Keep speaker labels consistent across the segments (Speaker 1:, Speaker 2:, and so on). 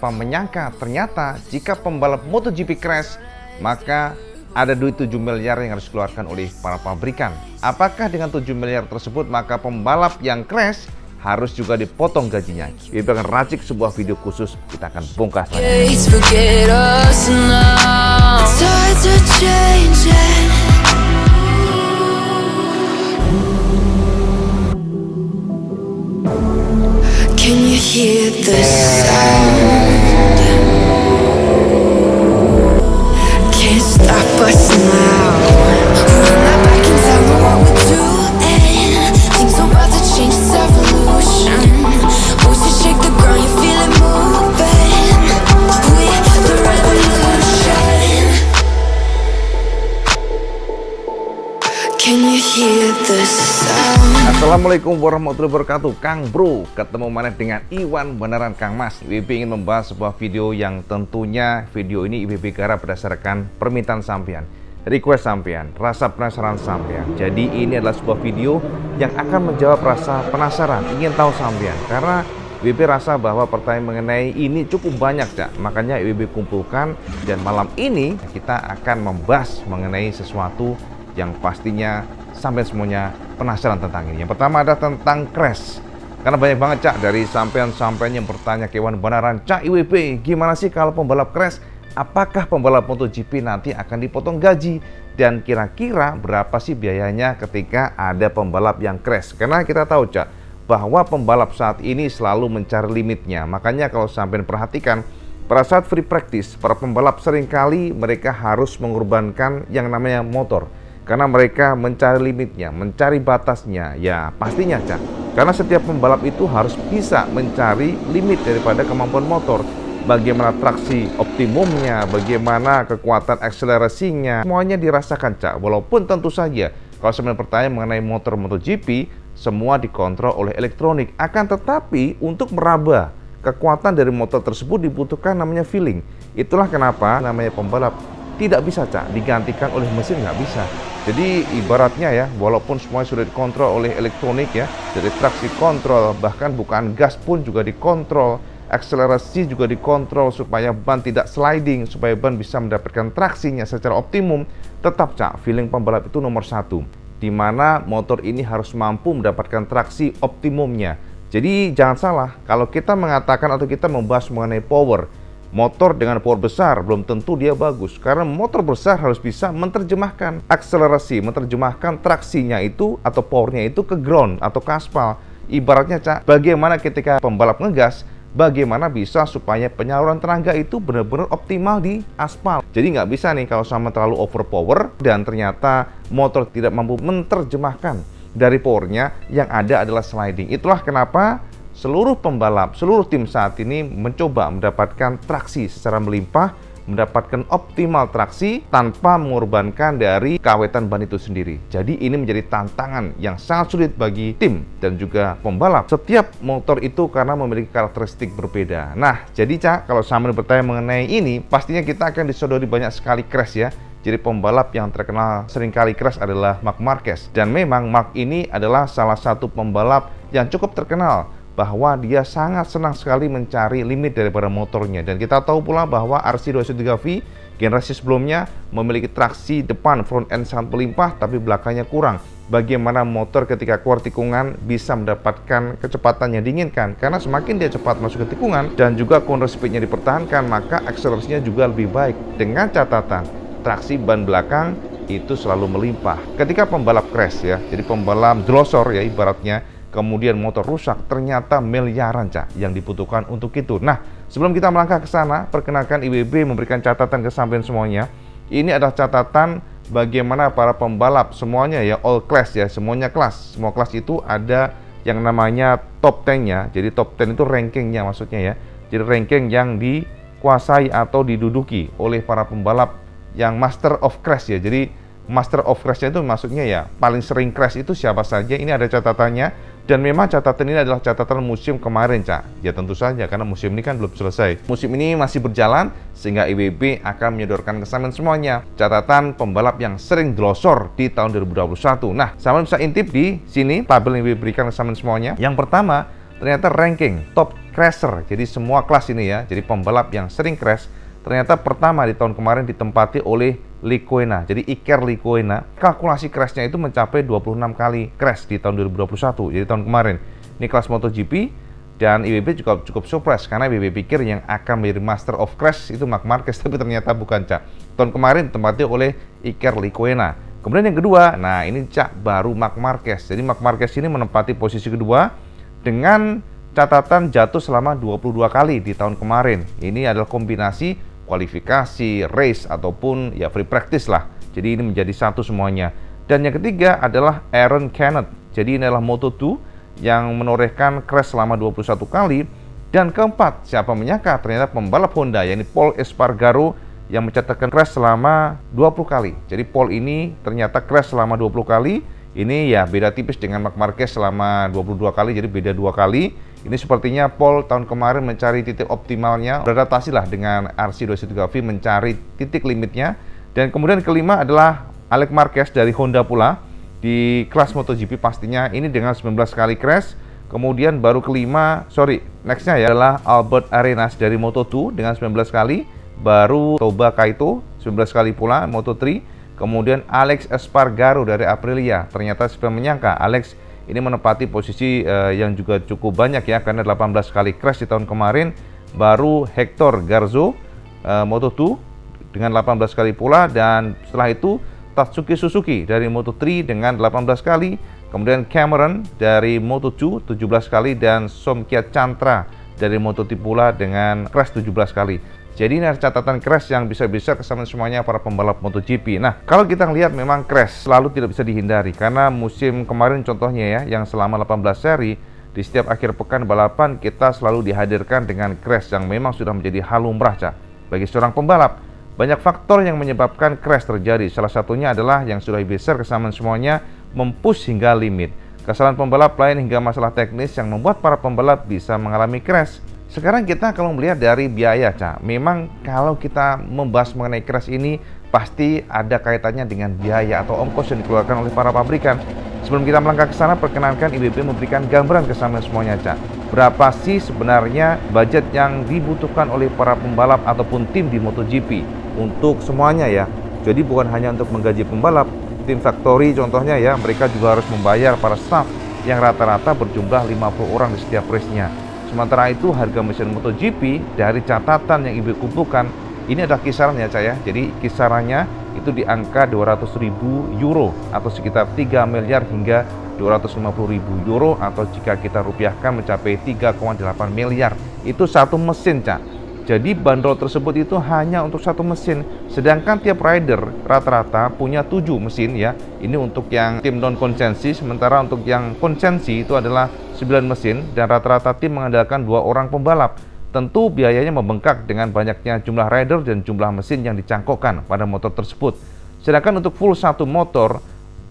Speaker 1: siapa menyangka ternyata jika pembalap MotoGP crash, maka ada duit 7 miliar yang harus dikeluarkan oleh para pabrikan. Apakah dengan 7 miliar tersebut maka pembalap yang crash harus juga dipotong gajinya? Kita akan racik sebuah video khusus, kita akan bongkar.
Speaker 2: Can you hear the sound? Can't stop us now. We're not back in time, know what we're doing. Things are about to change, it's evolution. Once you shake the ground, you feel it moving. We're the revolution. Can you hear the sound?
Speaker 1: Assalamualaikum warahmatullahi wabarakatuh. Kang Bro, ketemu mana dengan Iwan beneran Kang Mas. IWB ingin membahas sebuah video yang tentunya video ini IWB garap berdasarkan permintaan sampean, request sampean, rasa penasaran sampean. Jadi ini adalah sebuah video yang akan menjawab rasa penasaran, ingin tahu sampean. Karena IWB rasa bahwa pertanyaan mengenai ini cukup banyak, Cak. Makanya IWB kumpulkan dan malam ini kita akan membahas mengenai sesuatu yang pastinya sampai semuanya penasaran tentang ini. Yang pertama ada tentang crash. Karena banyak banget, Cak, dari sampean-sampean yang bertanya ke Iwan beneran, Cak, IWB gimana sih kalau pembalap crash? Apakah pembalap MotoGP nanti akan dipotong gaji? Dan kira-kira berapa sih biayanya ketika ada pembalap yang crash? Karena kita tahu, Cak, bahwa pembalap saat ini selalu mencari limitnya. Makanya kalau sampean perhatikan, pada saat free practice, para pembalap seringkali mereka harus mengorbankan yang namanya motor. Karena mereka mencari limitnya, mencari batasnya. Ya pastinya, Cak, karena setiap pembalap itu harus bisa mencari limit daripada kemampuan motor. Bagaimana traksi optimumnya, bagaimana kekuatan akselerasinya, semuanya dirasakan, Cak. Walaupun tentu saja kalau sebenarnya pertanyaan mengenai motor MotoGP, semua dikontrol oleh elektronik. Akan tetapi untuk meraba kekuatan dari motor tersebut dibutuhkan namanya feeling. Itulah kenapa namanya pembalap tidak bisa, Cak, digantikan oleh mesin, nggak bisa. Jadi ibaratnya ya, walaupun semuanya sudah dikontrol oleh elektronik ya, dari traksi kontrol, bahkan bukaan gas pun juga dikontrol, akselerasi juga dikontrol supaya ban tidak sliding, supaya ban bisa mendapatkan traksinya secara optimum. Tetap, Cak, feeling pembalap itu nomor satu, di mana motor ini harus mampu mendapatkan traksi optimumnya. Jadi jangan salah, kalau kita mengatakan atau kita membahas mengenai power, motor dengan power besar belum tentu dia bagus. Karena motor besar harus bisa menerjemahkan akselerasi, menerjemahkan traksinya itu atau powernya itu ke ground atau ke aspal. Ibaratnya, Cak, bagaimana ketika pembalap ngegas, bagaimana bisa supaya penyaluran tenaga itu benar-benar optimal di aspal. Jadi nggak bisa nih kalau sama terlalu overpower dan ternyata motor tidak mampu menerjemahkan dari powernya, yang ada adalah sliding. Itulah kenapa seluruh pembalap, seluruh tim saat ini mencoba mendapatkan traksi secara melimpah, mendapatkan optimal traksi tanpa mengorbankan dari keawetan ban itu sendiri. Jadi ini menjadi tantangan yang sangat sulit bagi tim dan juga pembalap. Setiap motor itu karena memiliki karakteristik berbeda. Nah, jadi, Cak, kalau sambil bertanya mengenai ini, pastinya kita akan disodori banyak sekali crash ya. Jadi pembalap yang terkenal seringkali crash adalah Marc Marquez. Dan memang Marc ini adalah salah satu pembalap yang cukup terkenal bahwa dia sangat senang sekali mencari limit daripada motornya. Dan kita tahu pula bahwa RC213V generasi sebelumnya memiliki traksi depan front end sangat melimpah, tapi belakangnya kurang. Bagaimana motor ketika keluar tikungan bisa mendapatkan kecepatan yang diinginkan. Karena semakin dia cepat masuk ke tikungan dan juga corner speednya dipertahankan, maka akselerasinya juga lebih baik. Dengan catatan, traksi ban belakang itu selalu melimpah. Ketika pembalap crash ya, jadi pembalap jelosor ya ibaratnya, kemudian motor rusak, ternyata miliaran, Cak, yang dibutuhkan untuk itu. Nah, sebelum kita melangkah ke sana, perkenalkan IWB memberikan catatan ke sampean semuanya. Ini adalah catatan bagaimana para pembalap semuanya ya, all class ya, semuanya kelas. Semua kelas itu ada yang namanya top 10-nya. Jadi top 10 itu rankingnya maksudnya ya. Jadi ranking yang dikuasai atau diduduki oleh para pembalap yang master of crash ya. Jadi master of crash-nya itu maksudnya ya paling sering crash itu siapa saja. Ini ada catatannya. Dan memang catatan ini adalah catatan musim kemarin, Cak. Ya tentu saja karena musim ini kan belum selesai. Musim ini masih berjalan sehingga IWB akan menyodorkan ke sampean semuanya catatan pembalap yang sering glosor di tahun 2021. Nah, sampean bisa intip di sini tabel yang IWB berikan ke sampean semuanya. Yang pertama ternyata ranking top crasher. Jadi semua kelas ini ya, jadi pembalap yang sering crash, ternyata pertama di tahun kemarin ditempati oleh Lecuona. Jadi Iker Lecuona, kalkulasi crashnya itu mencapai 26 kali crash di tahun 2021, jadi tahun kemarin. Ini kelas MotoGP, dan IWB juga cukup surprise karena IWB pikir yang akan menjadi master of crash itu Marc Marquez, tapi ternyata bukan, Cak. Tahun kemarin ditempati oleh Iker Lecuona. Kemudian yang kedua, nah ini Cak, baru Marc Marquez. Jadi Marc Marquez ini menempati posisi kedua dengan catatan jatuh selama 22 kali di tahun kemarin. Ini adalah kombinasi kualifikasi, race, ataupun ya free practice lah. Jadi ini menjadi satu semuanya. Dan yang ketiga adalah Aaron Canet. Jadi ini adalah Moto2 yang menorehkan crash selama 21 kali. Dan keempat, siapa menyangka ternyata pembalap Honda, yakni Pol Espargaro, yang mencatatkan crash selama 20 kali. Jadi Pol ini ternyata crash selama 20 kali. Ini ya beda tipis dengan Marc Marquez selama 22 kali, jadi beda 2 kali. Ini sepertinya Pol tahun kemarin mencari titik optimalnya, beradaptasi lah dengan RC213V, mencari titik limitnya. Dan kemudian kelima adalah Alex Marquez dari Honda pula, di kelas MotoGP pastinya, ini dengan 19 kali crash. Kemudian baru nextnya ya adalah Albert Arenas dari Moto2 dengan 19 kali. Baru Toba Kaito 19 kali pula Moto3. Kemudian Alex Espargaro dari Aprilia. Ternyata siapa menyangka Alex ini menempati posisi yang juga cukup banyak ya, karena 18 kali crash di tahun kemarin. Baru Hector Garzo Moto2 dengan 18 kali pula, dan setelah itu Tatsuki Suzuki dari Moto3 dengan 18 kali, kemudian Cameron dari Moto2 17 kali, dan Somkia Chantra dari Moto3 pula dengan crash 17 kali. Jadi ini ada catatan crash yang bisa-bisa kesamaan semuanya para pembalap MotoGP. Nah, kalau kita lihat memang crash selalu tidak bisa dihindari, karena musim kemarin contohnya ya, yang selama 18 seri, di setiap akhir pekan balapan kita selalu dihadirkan dengan crash yang memang sudah menjadi hal lumrah, Cak. Bagi seorang pembalap, banyak faktor yang menyebabkan crash terjadi. Salah satunya adalah yang sudah besar kesamaan semuanya, mempush hingga limit. Kesalahan pembalap lain hingga masalah teknis yang membuat para pembalap bisa mengalami crash. Sekarang kita kalau melihat dari biaya, Cak, memang kalau kita membahas mengenai crash ini pasti ada kaitannya dengan biaya atau ongkos yang dikeluarkan oleh para pabrikan. Sebelum kita melangkah ke sana, perkenankan IWB memberikan gambaran kesamaan semuanya, Cak. Berapa sih sebenarnya budget yang dibutuhkan oleh para pembalap ataupun tim di MotoGP untuk semuanya ya. Jadi bukan hanya untuk menggaji pembalap, tim factory contohnya ya, mereka juga harus membayar para staff yang rata-rata berjumlah 50 orang di setiap race-nya. Sementara itu harga mesin MotoGP dari catatan yang IWB kumpulkan, ini adalah kisarannya, Cak ya. Jadi kisarannya itu di angka 200.000 euro atau sekitar 3 miliar hingga 250.000 euro, atau jika kita rupiahkan mencapai 3,8 miliar. Itu satu mesin, Cak. Jadi bandrol tersebut itu hanya untuk satu mesin, sedangkan tiap rider rata-rata punya 7 mesin ya. Ini untuk yang tim non konsensi, sementara untuk yang konsensi itu adalah 9 mesin, dan rata-rata tim mengandalkan 2 orang pembalap. Tentu biayanya membengkak dengan banyaknya jumlah rider dan jumlah mesin yang dicangkokkan pada motor tersebut. Sedangkan untuk full satu motor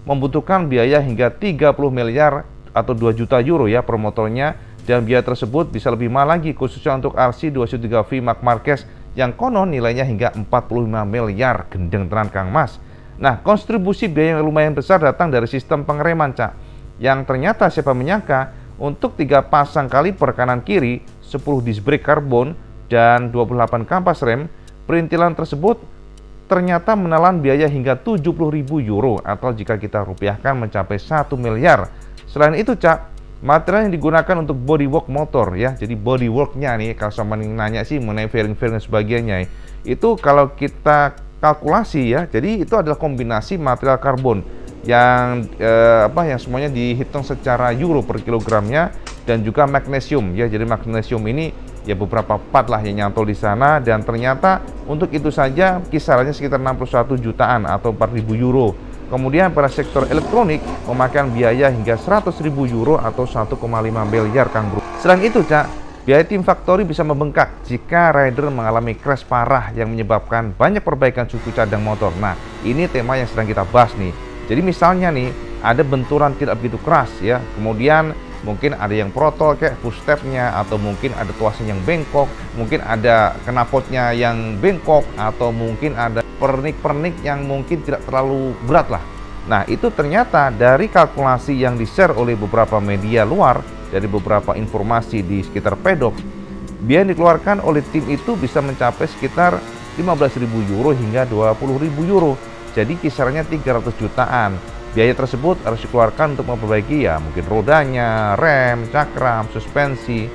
Speaker 1: membutuhkan biaya hingga 30 miliar atau 2 juta euro ya per motornya, dan biaya tersebut bisa lebih mahal lagi khususnya untuk RC213V Marc Marquez yang konon nilainya hingga 45 miliar. Gendeng tenan Kang Mas. Nah, kontribusi biaya yang lumayan besar datang dari sistem pengereman, Cak, yang ternyata siapa menyangka untuk 3 pasang kaliper kanan kiri, 10 disc brake karbon, dan 28 kampas rem, perintilan tersebut ternyata menelan biaya hingga 70.000 euro atau jika kita rupiahkan mencapai 1 miliar. Selain itu, Cak, material yang digunakan untuk bodywork motor ya, jadi bodyworknya nih, kalau sama nanya sih mengenai fairing-fairing dan sebagainya, itu kalau kita kalkulasi ya, jadi itu adalah kombinasi material karbon yang yang semuanya dihitung secara euro per kilogramnya, dan juga magnesium ya. Jadi magnesium ini ya beberapa part lah yang nyantol di sana, dan ternyata untuk itu saja kisarannya sekitar 61 jutaan atau 4.000 euro. Kemudian pada sektor elektronik memakan biaya hingga 100.000 euro atau 1,5 miliar, Kang Bro. Selain itu, Cak, biaya tim factory bisa membengkak jika rider mengalami crash parah yang menyebabkan banyak perbaikan suku cadang motor. Nah, ini tema yang sedang kita bahas nih. Jadi misalnya nih, ada benturan tidak begitu keras ya, kemudian mungkin ada yang protol kayak footstepnya, atau mungkin ada tuasnya yang bengkok, mungkin ada knalpotnya yang bengkok, atau mungkin ada pernik-pernik yang mungkin tidak terlalu berat lah. Nah, itu ternyata dari kalkulasi yang di-share oleh beberapa media luar, dari beberapa informasi di sekitar pedok, biaya yang dikeluarkan oleh tim itu bisa mencapai sekitar 15.000 euro hingga 20.000 euro. Jadi kisarannya 300 jutaan. Biaya tersebut harus dikeluarkan untuk memperbaiki ya mungkin rodanya, rem, cakram, suspensi,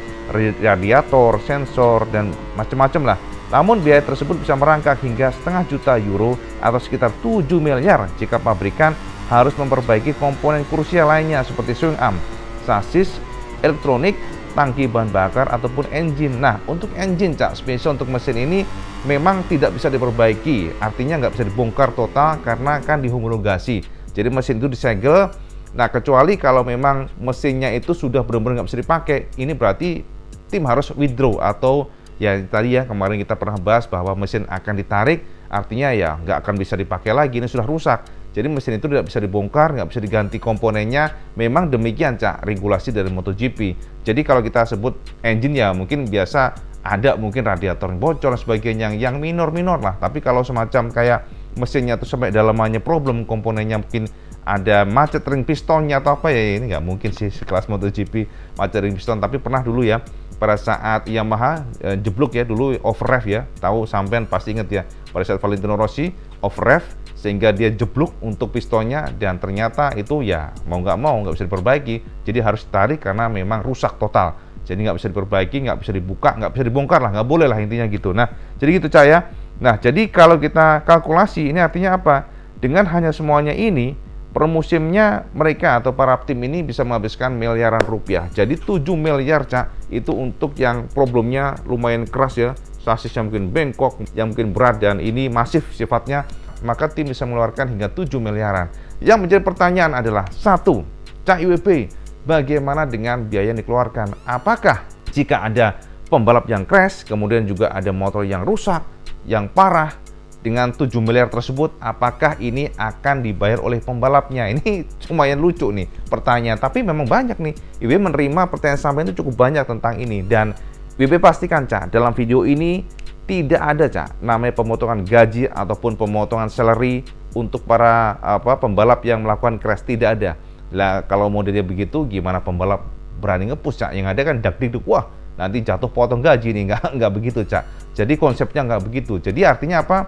Speaker 1: radiator, sensor, dan macam-macam lah. Namun biaya tersebut bisa merangkak hingga setengah juta euro atau sekitar 7 miliar jika pabrikan harus memperbaiki komponen krusial lainnya seperti swing arm, sasis, elektronik, tangki bahan bakar ataupun engine. Nah, untuk engine Cak, spesial untuk mesin ini memang tidak bisa diperbaiki, artinya nggak bisa dibongkar total karena kan dihomologasi. Jadi mesin itu disegel. Nah, kecuali kalau memang mesinnya itu sudah benar-benar nggak bisa dipakai, ini berarti tim harus withdraw atau ya tadi ya kemarin kita pernah bahas bahwa mesin akan ditarik, artinya ya nggak akan bisa dipakai lagi, ini sudah rusak. Jadi mesin itu tidak bisa dibongkar, nggak bisa diganti komponennya. Memang demikian Cak regulasi dari MotoGP. Jadi kalau kita sebut engine ya mungkin biasa ada mungkin radiator yang bocor dan sebagainya yang minor-minor lah. Tapi kalau semacam kayak mesinnya tuh sampai dalamannya problem, komponennya mungkin ada macet ring pistonnya atau apa ya, ini nggak mungkin sih sekelas MotoGP macet ring piston. Tapi pernah dulu ya pada saat Yamaha jeblok ya dulu over rev ya, tahu sampean pasti inget ya pada saat Valentino Rossi over rev sehingga dia jeblok untuk pistonnya dan ternyata itu ya mau nggak bisa diperbaiki, jadi harus ditarik karena memang rusak total. Jadi nggak bisa diperbaiki, nggak bisa dibuka, nggak bisa dibongkar lah, nggak boleh lah intinya gitu. Nah jadi gitu Cak ya. Nah jadi kalau kita kalkulasi ini artinya apa? Dengan hanya semuanya ini per musimnya mereka atau para tim ini bisa menghabiskan miliaran rupiah. Jadi 7 miliar Cak itu untuk yang problemnya lumayan keras ya, sasis yang mungkin bengkok, yang mungkin berat dan ini masif sifatnya, maka tim bisa mengeluarkan hingga 7 miliaran. Yang menjadi pertanyaan adalah satu, Cak IWB, bagaimana dengan biaya yang dikeluarkan? Apakah jika ada pembalap yang crash, kemudian juga ada motor yang rusak, yang parah, dengan 7 miliar tersebut, apakah ini akan dibayar oleh pembalapnya? Ini lumayan lucu nih pertanyaan, tapi memang banyak nih. IWB menerima pertanyaan sampai itu cukup banyak tentang ini. Dan IWB pastikan Cak, dalam video ini tidak ada Cak namanya pemotongan gaji ataupun pemotongan salary untuk para pembalap yang melakukan crash, tidak ada. Lah kalau modelnya begitu, gimana pembalap berani ngepush Cak? Yang ada kan dak-dikduk, wah nanti jatuh potong gaji nih, nggak begitu Cak. Jadi konsepnya nggak begitu. Jadi artinya apa?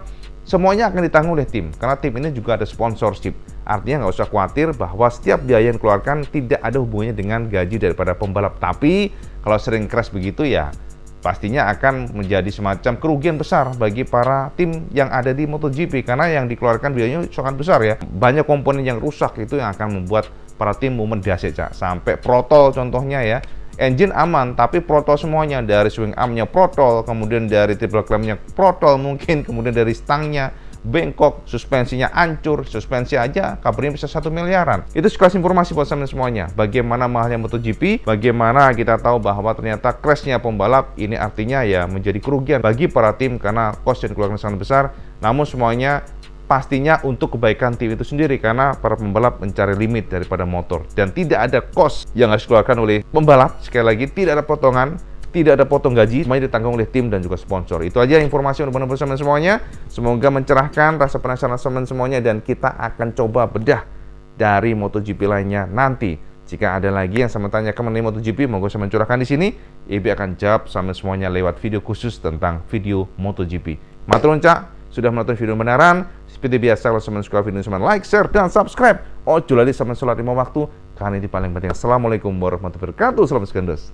Speaker 1: Semuanya akan ditanggung oleh tim, karena tim ini juga ada sponsorship. Artinya nggak usah khawatir bahwa setiap biaya yang dikeluarkan tidak ada hubungannya dengan gaji daripada pembalap. Tapi kalau sering crash begitu ya pastinya akan menjadi semacam kerugian besar bagi para tim yang ada di MotoGP, karena yang dikeluarkan biayanya sangat besar ya. Banyak komponen yang rusak itu yang akan membuat para tim momen dahsyat Cak. Sampai protol contohnya ya. Engine aman, tapi protol semuanya, dari swing armnya protol, kemudian dari triple clamp-nya protol mungkin, kemudian dari stangnya bengkok, suspensinya hancur, suspensi aja kabarnya bisa 1 miliaran. Itu sekelas informasi buat teman semuanya. Bagaimana mahalnya MotoGP, bagaimana kita tahu bahwa ternyata crashnya pembalap ini artinya ya menjadi kerugian bagi para tim karena cost yang dikeluarkan sangat besar. Namun semuanya pastinya untuk kebaikan tim itu sendiri, karena para pembalap mencari limit daripada motor dan tidak ada cost yang harus dikeluarkan oleh pembalap. Sekali lagi tidak ada potongan, tidak ada potong gaji, semuanya ditanggung oleh tim dan juga sponsor. Itu aja informasi untuk bersama semuanya. Semoga mencerahkan rasa penasaran teman semuanya dan kita akan coba bedah dari MotoGP lainnya nanti. Jika ada lagi yang sama tanyakan mengenai MotoGP, monggo saya mencurahkan di sini. IB akan jawab sama semuanya lewat video khusus tentang video MotoGP. Matur nuwun Cak, sudah menonton video benaran. Seperti biasa, kalau teman suka video ini, like, share, dan subscribe. Ojo lali sama sholat 5 waktu, karena ini paling penting. Assalamualaikum warahmatullahi wabarakatuh. Salam segendos.